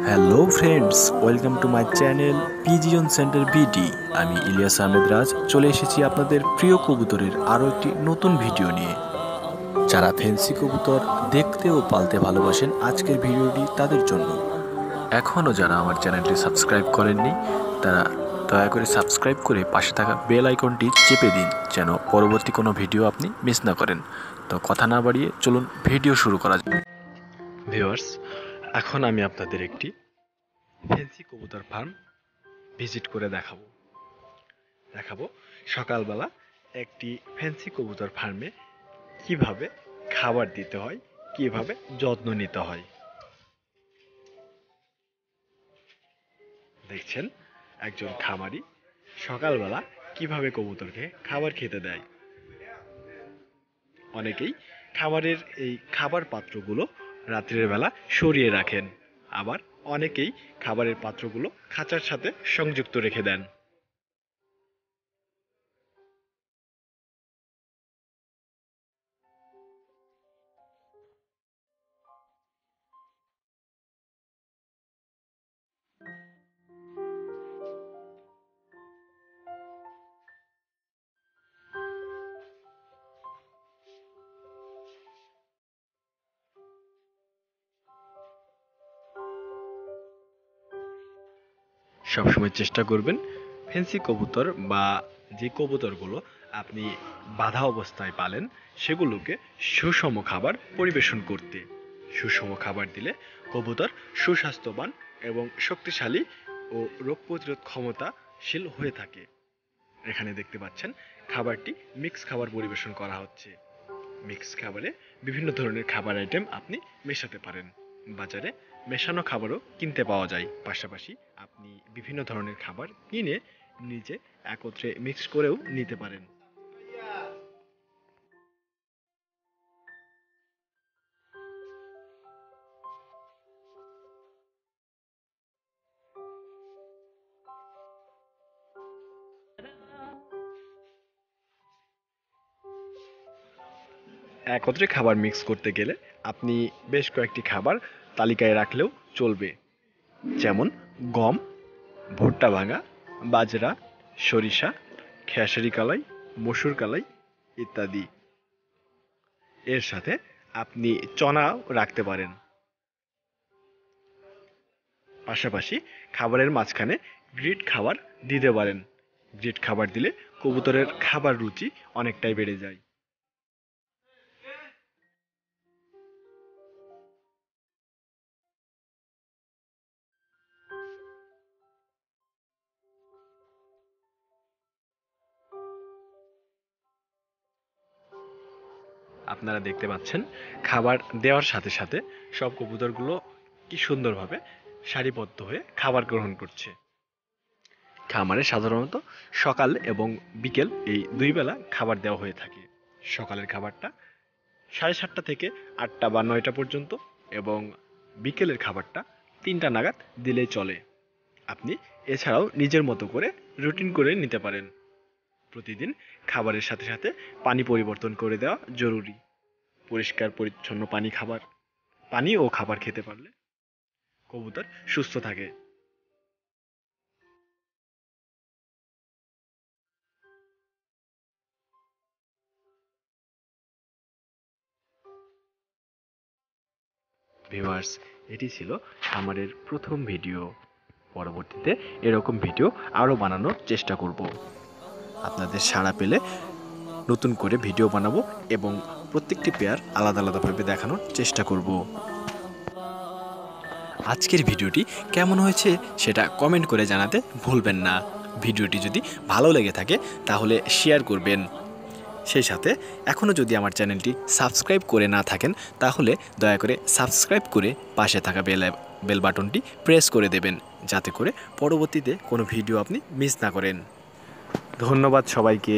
Hello friends, welcome to my channel pigeon centre BD. আমি ইলিয়াস আহমেদ রাজ চলে এসেছি আপনাদের প্রিয় কবুতরের আরও একটি নতুন ভিডিও নিয়ে। যারা ফ্যান্সি কবুতর দেখতে ও পালতে ভালোবাসেন, আজকের ভিডিওটি তাদের জন্য। এখনও যারা আমার চ্যানেলটি সাবস্ক্রাইব করেননি তারা দয়া করে সাবস্ক্রাইব করে পাশে থাকা বেল আইকনটি চেপে দিন, যেন পরবর্তী কোনো ভিডিও আপনি মিস না করেন। তো কথা না বাড়িয়ে চলুন ভিডিও শুরু করা যাক। ভিউয়ার্স, এখন আমি আপনাদের একটি ফ্যান্সি কবুতর ফার্ম ভিজিট করে দেখাবো সকালবেলা একটি ফ্যান্সি কবুতর ফার্মে কিভাবে খাবার দিতে হয়, কিভাবে যত্ন নিতে হয়। দেখছেন একজন খামারি সকালবেলা কিভাবে কবুতরকে খাবার খেতে দেয়। অনেকেই খাবারের এই খাবার পাত্রগুলো রাত্রের বেলা সরিয়ে রাখেন, আবার অনেকেই খাবারের পাত্রগুলো খাঁচার সাথে সংযুক্ত রেখে দেন। সবসময় চেষ্টা করবেন ফ্যান্সি কবুতর বা যে কবুতরগুলো আপনি বাঁধা অবস্থায় পালেন সেগুলোকে সুষম খাবার পরিবেশন করতে। সুষম খাবার দিলে কবুতর সুস্বাস্থ্যবান এবং শক্তিশালী ও রোগ প্রতিরোধ ক্ষমতাশীল হয়ে থাকে। এখানে দেখতে পাচ্ছেন খাবারটি মিক্স খাবার পরিবেশন করা হচ্ছে। মিক্স খাবারে বিভিন্ন ধরনের খাবার আইটেম আপনি মেশাতে পারেন। বাজারে মেশানো খাবারও কিনতে পাওয়া যায়। পাশাপাশি আপনি বিভিন্ন ধরনের খাবার কিনে নিজে একত্রে মিক্স করেও নিতে পারেন। একত্রে খাবার মিক্স করতে গেলে আপনি বেশ কয়েকটি খাবার তালিকায় রাখলেও চলবে, যেমন গম, ভুট্টা ভাঙা, বাজরা, সরিষা, খেসারি কালাই, মসুর কালাই ইত্যাদি। এর সাথে আপনি চনাও রাখতে পারেন। পাশাপাশি খাবারের মাঝখানে গ্রিট খাবার দিতে পারেন। গ্রিট খাবার দিলে কবুতরের খাবার রুচি অনেকটাই বেড়ে যায়। আপনারা দেখতে পাচ্ছেন খাবার দেওয়ার সাথে সাথে সব কবুতরগুলো কি সুন্দরভাবে সারিবদ্ধ হয়ে খাবার গ্রহণ করছে। খামারে সাধারণত সকাল এবং বিকেল এই দুই বেলা খাবার দেওয়া হয়ে থাকে। সকালের খাবারটা 7:30 থেকে 8টা বা 9টা পর্যন্ত, এবং বিকেলের খাবারটা 3টা নাগাদ দিলেই চলে। আপনি এছাড়াও নিজের মতো করে রুটিন করে নিতে পারেন। প্রতিদিন খাবারের সাথে সাথে পানি পরিবর্তন করে দেওয়া জরুরি। পরিষ্কার পরিচ্ছন্ন পানি ও খাবার খেতে পারলে কবুতর সুস্থ থাকে। ভিউয়ার্স, এটি ছিল খামারের প্রথম ভিডিও। পরবর্তীতে এরকম ভিডিও আরও বানানোর চেষ্টা করব। আপনাদের সাড়া পেলে নতুন করে ভিডিও বানাবো এবং প্রত্যেকটি পেয়ার আলাদা আলাদাভাবে দেখানোর চেষ্টা করব। আজকের ভিডিওটি কেমন হয়েছে সেটা কমেন্ট করে জানাতে ভুলবেন না। ভিডিওটি যদি ভালো লেগে থাকে তাহলে শেয়ার করবেন। সেই সাথে এখনও যদি আমার চ্যানেলটি সাবস্ক্রাইব করে না থাকেন তাহলে দয়া করে সাবস্ক্রাইব করে পাশে থাকা বেল বাটনটি প্রেস করে দেবেন, যাতে করে পরবর্তীতে কোনো ভিডিও আপনি মিস না করেন। ধন্যবাদ সবাইকে।